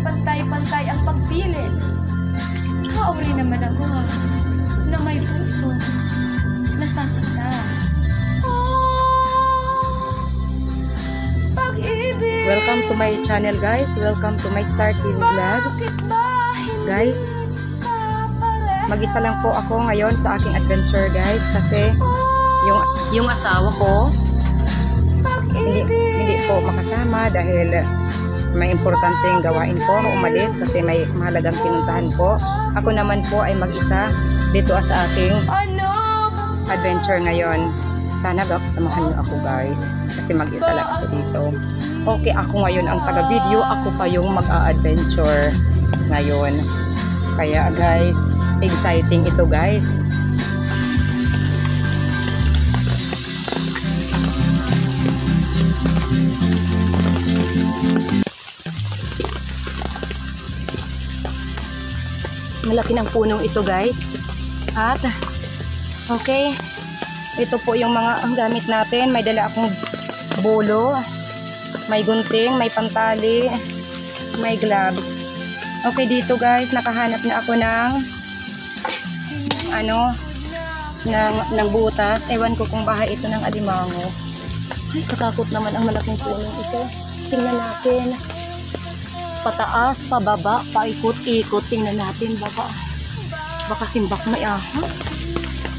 pantay-pantay ang pagpili. Tao rin naman ako na may puso, nasasaktan. Pag-ibig. Welcome to my channel guys. Welcome to my Star TV vlog. Guys, mag-isa lang po ako ngayon sa aking adventure guys. Kasi yung asawa ko hindi po makasama dahil may importanteng gawain po umalis kasi may mahalagang pinuntahan po. Ako naman po ay mag-isa dito sa aking adventure ngayon. Sana samahan niyo ako guys kasi mag-isa lang ako dito. Okay, ako ngayon ang taga-video, ako pa yung mag-a-adventure ngayon. Kaya guys, exciting ito guys. Malaki ng punong ito guys. At okay, ito po yung mga gamit natin. May dala akong bolo, may gunting, may pantali, may gloves. Okay, dito guys, nakahanap na ako ng ng butas. Ewan ko kung bahay ito ng alimango. Ay, katakot naman ang malaking punong ito. Tingnan natin. Pataas, pababa, paikot-ikot. Tingnan natin, baka simbak may ahas.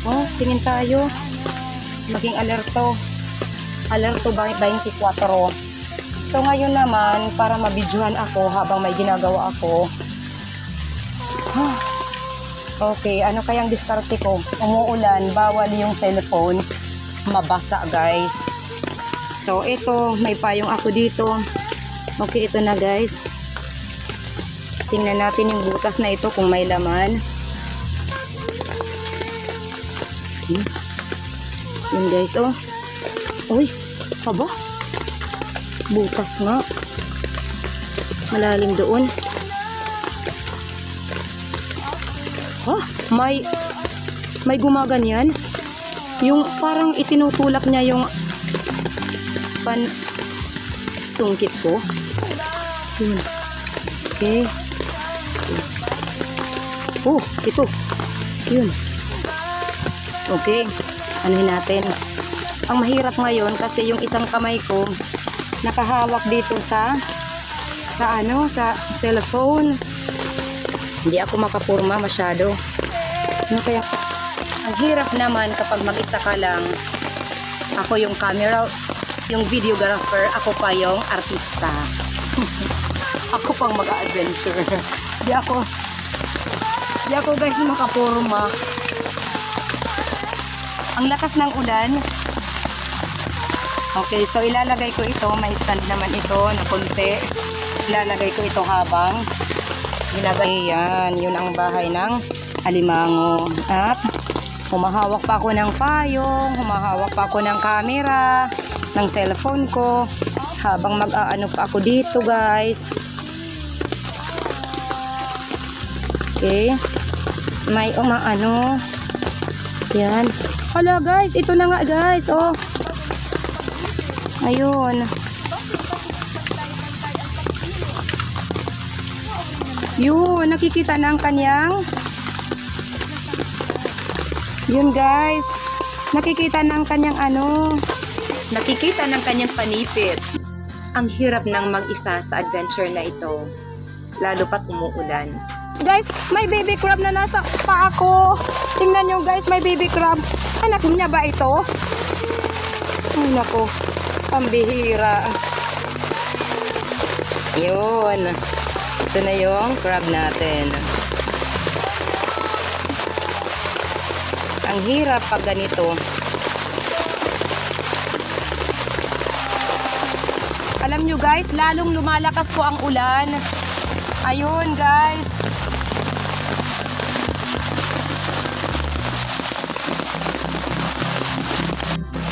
Oh, tingin tayo. Maging alerto. Alerto 24. So ngayon naman, para mabidyohan ako habang may ginagawa ako. Okay, ano kayang diskarte ko? Umuulan, bawal yung cellphone. Mabasa guys. So ito, may payong ako dito. Okay, ito na guys. Tingnan natin yung butas na ito kung may laman. Yun guys, oh. Uy, aba? Butas nga. Malalim doon. Ha? May gumaganyan. Yung parang itinutulak niya yung sungkit ko. Yun. Okay. Oh, ito. Yun. Okay. Anuhin natin. Ang mahirap ngayon kasi yung isang kamay ko nakahawak dito sa cellphone. Hindi ako makapurma masyado. Ano kaya? Ang hirap naman kapag mag-isa ka lang. Ako yung camera, yung videographer, ako pa yung artista. Ako pang mag-adventure. Di ako guys makapurma. Ang lakas ng ulan. Okay, so ilalagay ko ito. May stand naman ito na konti. Ilalagay ko ito habang ilagay yan. Yun ang bahay ng alimango. At humahawak pa ako ng payong. Humahawak pa ako ng camera. Ng cellphone ko. Habang mag-aano pa ako dito guys. Okay. May umaano. Yan. Hala guys, ito na nga guys. Oh. Ayun. Yun, nakikita na ang kanyang. Yun guys. Nakikita na ang kanyang nakikita ng kanyang panipit. Ang hirap ng mag-isa sa adventure na ito. Lalo pat umuulan. Guys, may baby crab na nasa paa ko. Tingnan nyo guys, may baby crab. Anak niya ba ito? Ay nako, pambihira. Yun. Ito na yung crab natin. Ang hirap pag ganito. Alam nyo guys, lalong lumalakas po ang ulan. Ayun guys.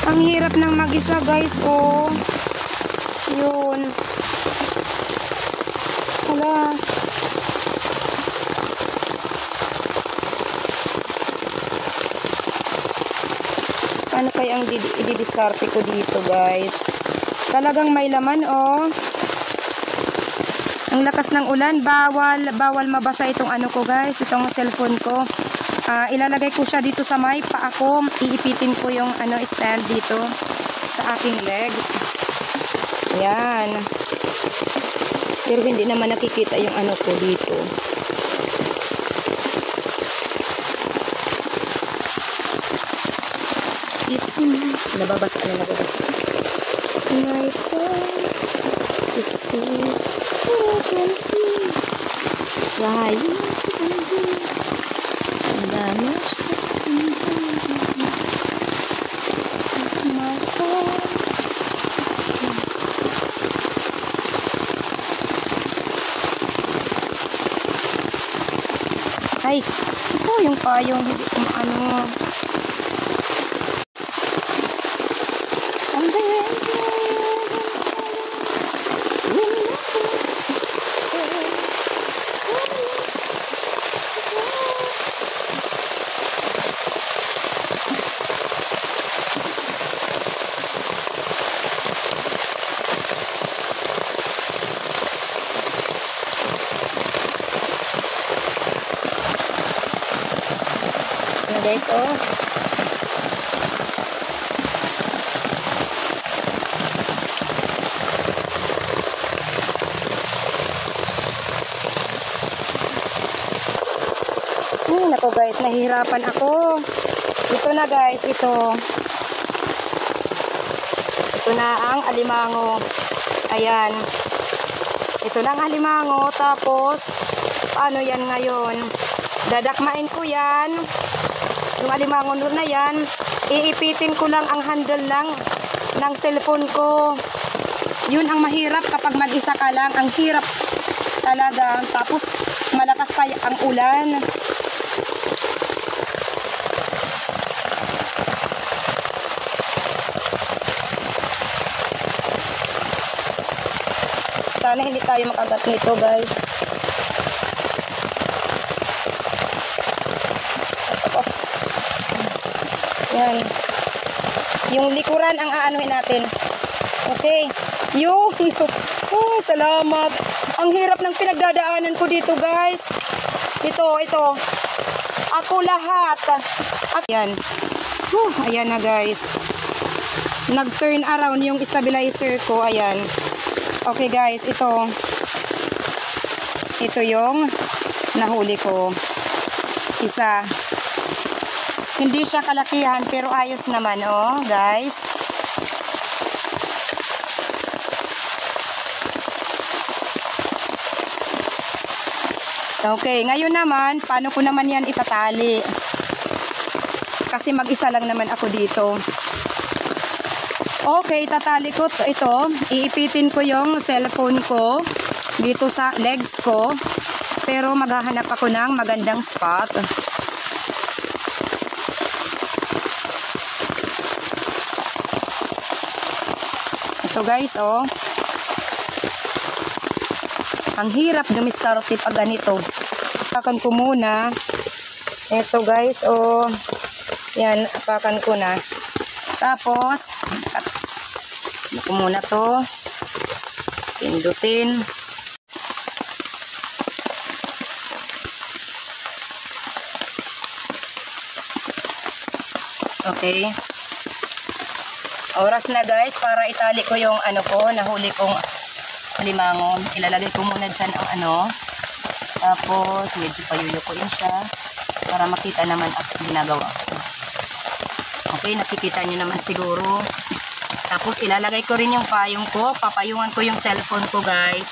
Ang hirap ng mag-isa guys, oh. Yun. Hala. Ano kaya ang i-diskarte ko dito guys? Talagang may laman, oh. Ang lakas ng ulan, bawal mabasa itong ano ko guys, itong cellphone ko. Ilalagay ko siya dito sa may paa ko. Iipitin ko yung ano style dito sa aking legs. Yan. Pero hindi naman nakikita yung ano ko dito. It's night. Nababasa. It's night time to see what I can see. Trying to undo the damage that's been done. It's my time. Ay, ito yung payong hindi ko ano. Guys, oh. Nako guys, nahihirapan ako. Ito na guys, ito. Ito na ang alimango. Ayan. Ito na ang alimango. Tapos, paano yan ngayon? Dadakmain ko yan. Yung alimango na yan, iipitin ko lang ang handle ng cellphone ko. Yun ang mahirap kapag mag-isa ka lang. Ang hirap talaga. Tapos malakas pa ang ulan. Sana hindi tayo makagat nito guys. Oops. Yan. Yung likuran ang aanuhin natin. Okay. Yun. Oh, salamat. Ang hirap ng pinagdadaanan ko dito, guys. Ito. Ako lahat. Yan. Ayan na, guys. Nag-turn around yung stabilizer ko. Ayan. Okay, guys. Ito yung nahuli ko. Isa. Hindi siya kalakihan pero ayos naman, oh, guys. Okay, ngayon naman, paano ko naman yan itatali? Kasi mag-isa lang naman ako dito. Okay, tatali ko ito. Iipitin ko yung cellphone ko dito sa legs ko. Pero maghahanap ako ng magandang spot. Ito guys, oh. Ang hirap dumiskarte pag ganito. Apakan ko muna. Ito guys, oh. Yan, apakan ko na. Tapos, ko muna to. Pindutin. Okay. Oras na guys para itali ko yung ano ko, nahuli kong alimango. Ilalagay ko muna dyan ang ano. Tapos medyo payuyukuin siya para makita naman ang ginagawa ko. Okay, nakikita nyo naman siguro. Tapos ilalagay ko rin yung payong ko. Papayungan ko yung cellphone ko guys.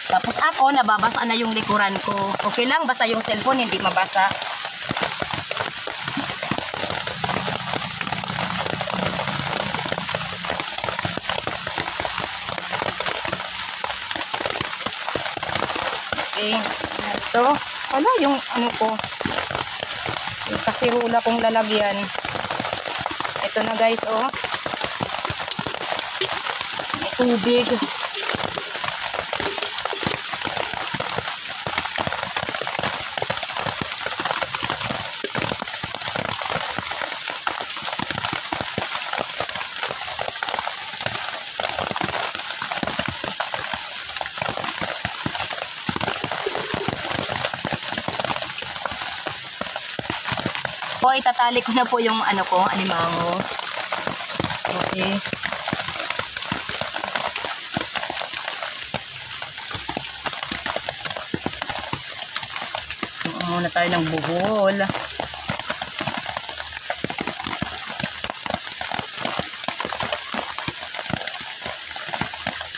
Tapos ako, nababasa na yung likuran ko. Okay lang, basta yung cellphone hindi mabasa. Okay, ito. Wala yung ano ko. Yung kasirula kong lalagyan. Ito na guys, oh. May tubig. O, itatali ko na po yung ano ko, alimango. Okay. Muna tayo ng buhol.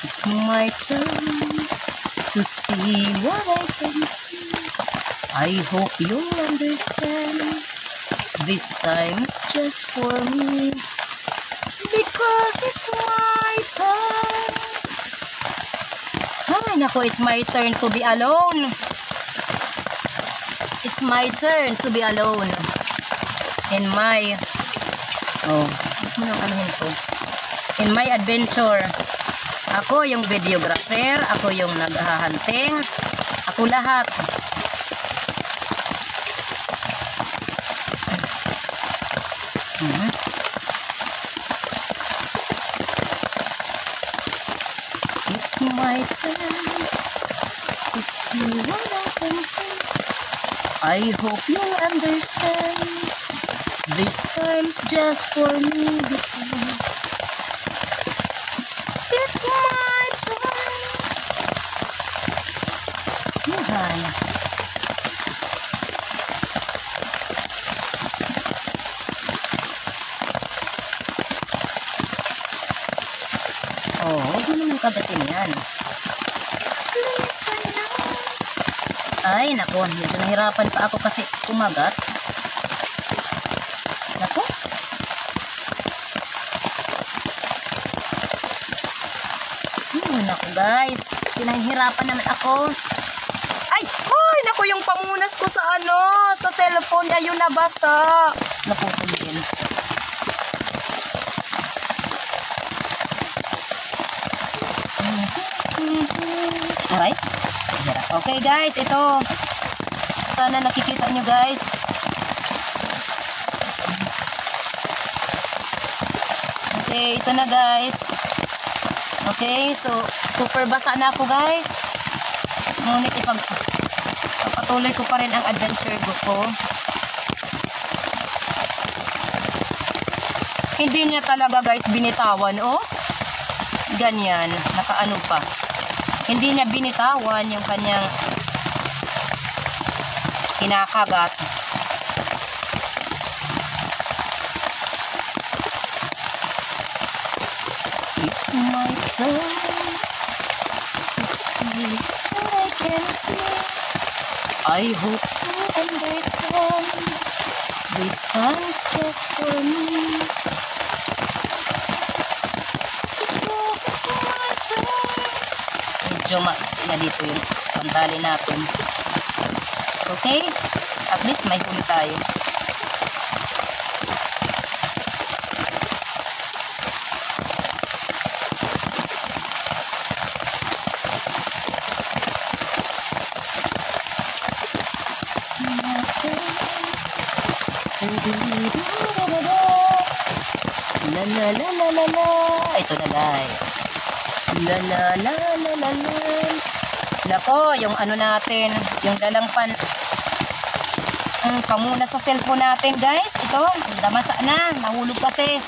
It's my turn to see what I can see. I hope you'll understand. This time's just for me, because it's my turn. Ay, naku, it's my turn to be alone. It's my turn to be alone. In my... Oh, ano nang anuhin ko? In my adventure. Ako yung videographer. Ako yung naghahunting. Ako lahat. It's my turn to see what I can see. I hope you'll understand. This time's just for me, because it's my turn. Yan. Oh, huwag mo naman kagatin yan. Ay, naku, medyo nahirapan pa ako kasi kumagat. Naku. Naku guys, pinahirapan naman ako. Ay, ay, naku, yung pamunas ko sa ano, sa cellphone, ayun nabasa. Naputol din. Alright. Okay guys, ito. Sana nakikita nyo guys. Okay, ito na guys. Okay, so super basa na ako guys. Ngunit ipagpatuloy ko pa rin ang adventure ko. Hindi niya talaga guys binitawan, oh. Ganyan, nakaano pa. Hindi niya binitawan yung kanyang kinakagat. It's my turn to see what I can see. I hope you understand. This time's just for me, because it's my turn. Medyo maiksi na dito yung pantali natin. Okay? At least may huli tayo. La la la la la la. Ito na guys. La la la la la la. Nako, yung ano natin, yung dalang pamuna sa cellphone natin guys. Ito, damasa na, nahulog kasi.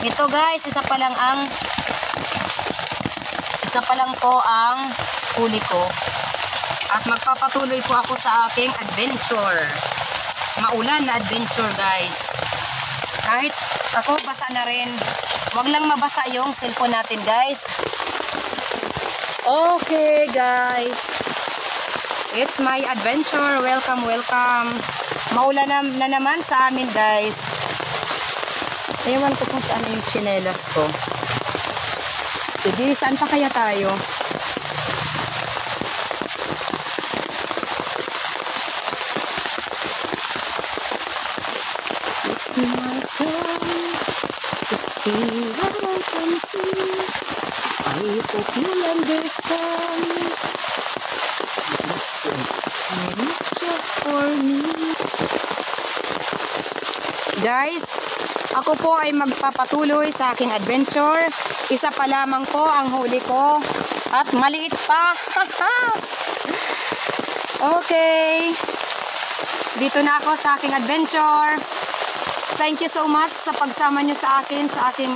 Ito guys, isa pa lang po ang huli ko. At magpapatuloy po ako sa aking adventure. Maulan na adventure guys. Kahit ako basa na rin, wag lang mabasa yung cellphone natin guys. Okay guys, it's my adventure. Welcome, welcome. Maulan na naman sa amin guys. Ewan ko kung saan yung tsinelas ko. Sige, saan pa kaya tayo? It's my turn to see what I can see. I hope you'll understand. Listen, it's just for me. Guys, ako po ay magpapatuloy sa aking adventure. Isa pa lamang po ang huli ko. At maliit pa. Okay. Dito na ako sa aking adventure. thank you so much sa pagsama nyo sa akin, sa aking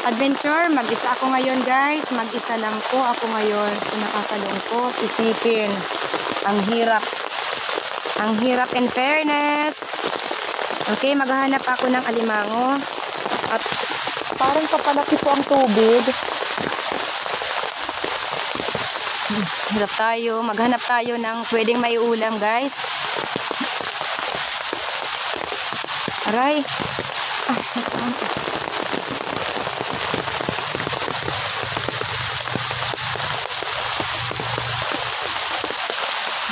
adventure. Mag-isa ako ngayon, guys. Mag-isa lang po ako ngayon. So, nakakalungkot. Isipin. Ang hirap. Ang hirap in fairness. Okay, maghahanap ako ng alimango. At parang papalaki po ang tubig. Hirap tayo. Maghanap tayo ng pwedeng may ulam, guys. Aray.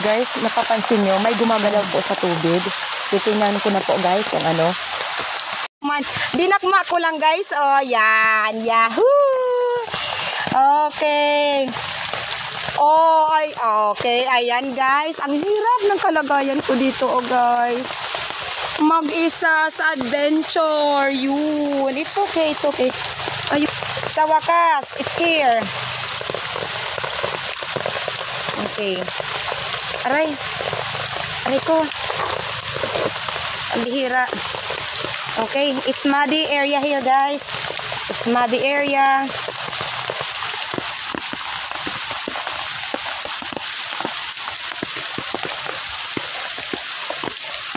Guys, napapansin nyo, may gumagalaw po sa tubig. Titingnan ko na po, guys, kung ano. Man, dinakma ko lang, guys. Oh, yan. Yahoo! Okay. Oh, ay, okay. Ayan, guys. Ang hirap ng kalagayan ko dito, oh, guys. Mag-isa sa adventure. Yun. It's okay, it's okay. Ayun. Sa wakas, it's here. Okay. Aray. Aray ko. Ang bihira. Okay, it's muddy area here, guys. It's muddy area.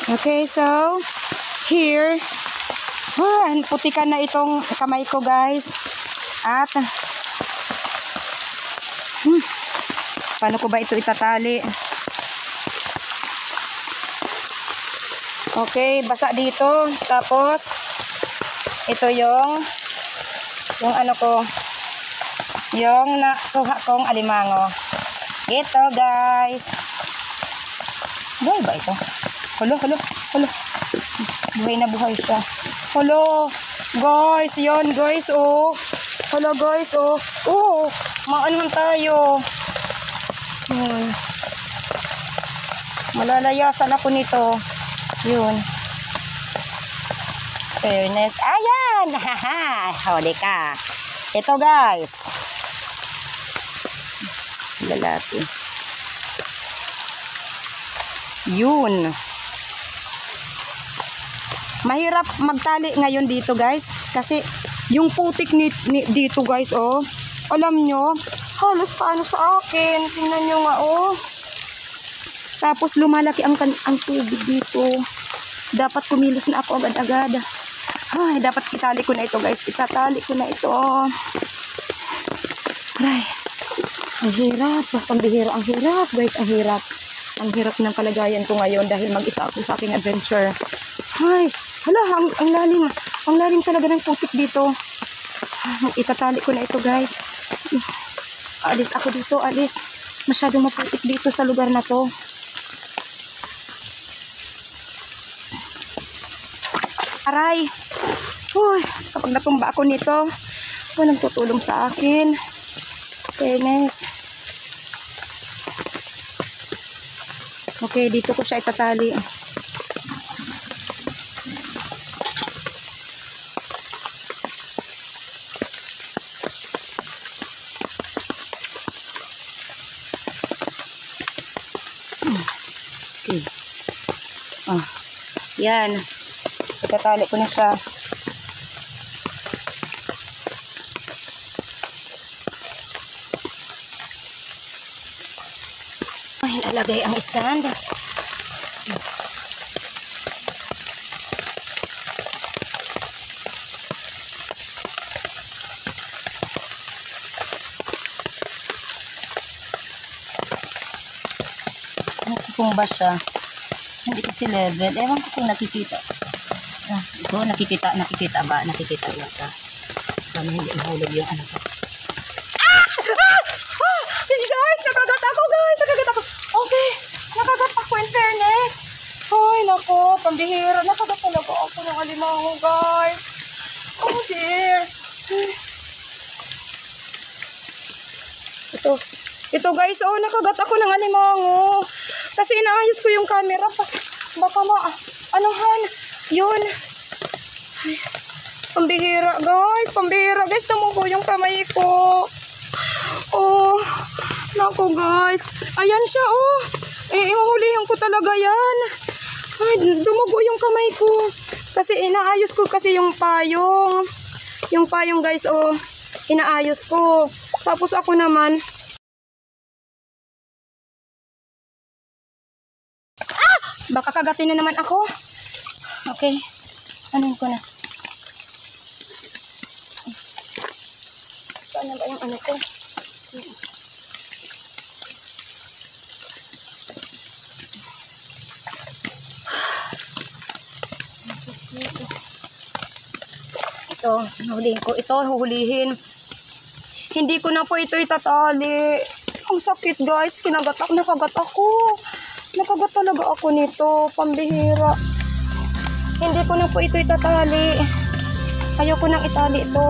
Okay, so here, putikan na itong kamay ko, guys. At paano ko ba ito itatali? Okay, basa dito. Tapos ito yung ano ko, yung nakuha kong alimango. Ito, guys. Buhay ba ito? Hulo. Buhay na buhay siya. Hulo. Guys, yan, guys, oh. Hulo, guys, oh. Oh, maanohan tayo. Malalayasan ako nito. Yun. Fairness. Ayan! Haha! Huli ka. Ito, guys. Lalaki. Yun. Mahirap magtali ngayon dito, guys. Kasi yung putik dito, guys, oh. Alam nyo, halos paano sa akin. Tingnan nyo nga, oh. Tapos lumalaki ang tubig dito. Dapat kumilos na ako agad-agad. Ay, dapat itali ko na ito, guys. Itatali ko na ito. Aray. Ang hirap. Pambihira. Ang hirap, guys. Ang hirap. Ang hirap ng kalagayan ko ngayon dahil mag-isa ako sa aking adventure. Ay, hala, ang lalim. Ang lalim talaga ng putik dito. Itatali ko na ito, guys. Alis ako dito, alis. Masyadong maputik dito sa lugar na to. Aray. Uy, kapag natumba ako nito, walang tutulong sa akin. Fairness. Okay, dito ko siya itatali. Okay. Oh, yan. Itatali ko na siya. Ay, nalagay ang stand. Kung ba siya, hindi kasi level. Ewan ko kung nakikita. Ito, nakikita ba? Nakikita yata. Sana hindi mahulog yung ano ko. Guys, nakagat ako, guys. Nakagat ako. Okay, nakagat ako in fairness. Ay, naku, pambihira. Nakagat talaga ako ng alimango, guys. Oh, dear. Ito, guys, oh, nakagat ako ng alimango. Kasi inaayos ko yung camera. Baka anuhan. Yun. Ay, pambihira, guys. Pambihira, guys. Tamo ko yung kamay ko. Oh, naku, guys. Ayan siya, oh. Ihuhulihan ko talaga yan. Ay, dumugo yung kamay ko. Kasi inaayos ko kasi yung payong. Yung payong guys, oh. Inaayos ko. Tapos ako naman. Ah! Baka kagatin na naman ako. Okay. Anuin ko na. Saan na ba yung ano ko? Ito, huhulihin ko. Ito, huhulihin. Hindi ko na po ito itatali. Ang sakit guys, nakagat ako. Nakagat talaga ako nito, pambihira. Hindi ko na po ito itatali. Ayoko nang itali ito.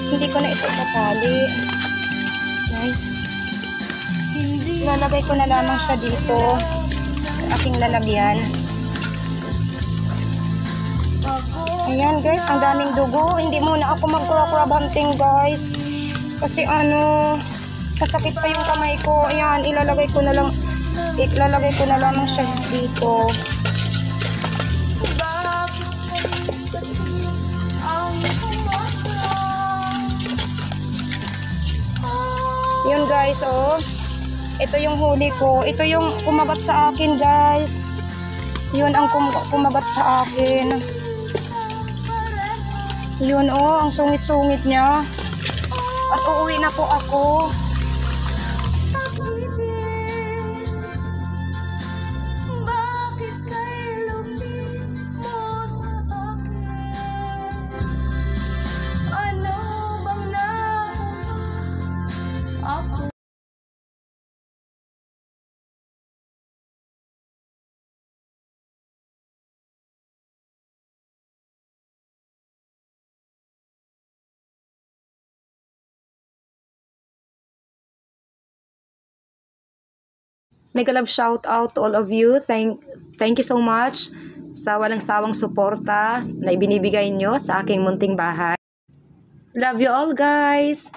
Hindi ko na ito itatali. Guys, lalagay ko na lamang siya dito sa aking lalagyan. Ayan guys, ang daming dugo. Hindi muna ako mag-crab hunting guys. Kasi kasakit pa yung kamay ko. Ayan, ilalagay ko na lamang siya dito. Yun guys, oh. Ito yung huli ko. Ito yung kumagat sa akin guys. Yun ang kumagat sa akin. Yun oh, ang sungit-sungit niya. At uuwi na po ako. Mega love shout out to all of you. Thank you so much sa walang sawang suporta na ibinibigay nyo sa aking munting bahay. Love you all guys.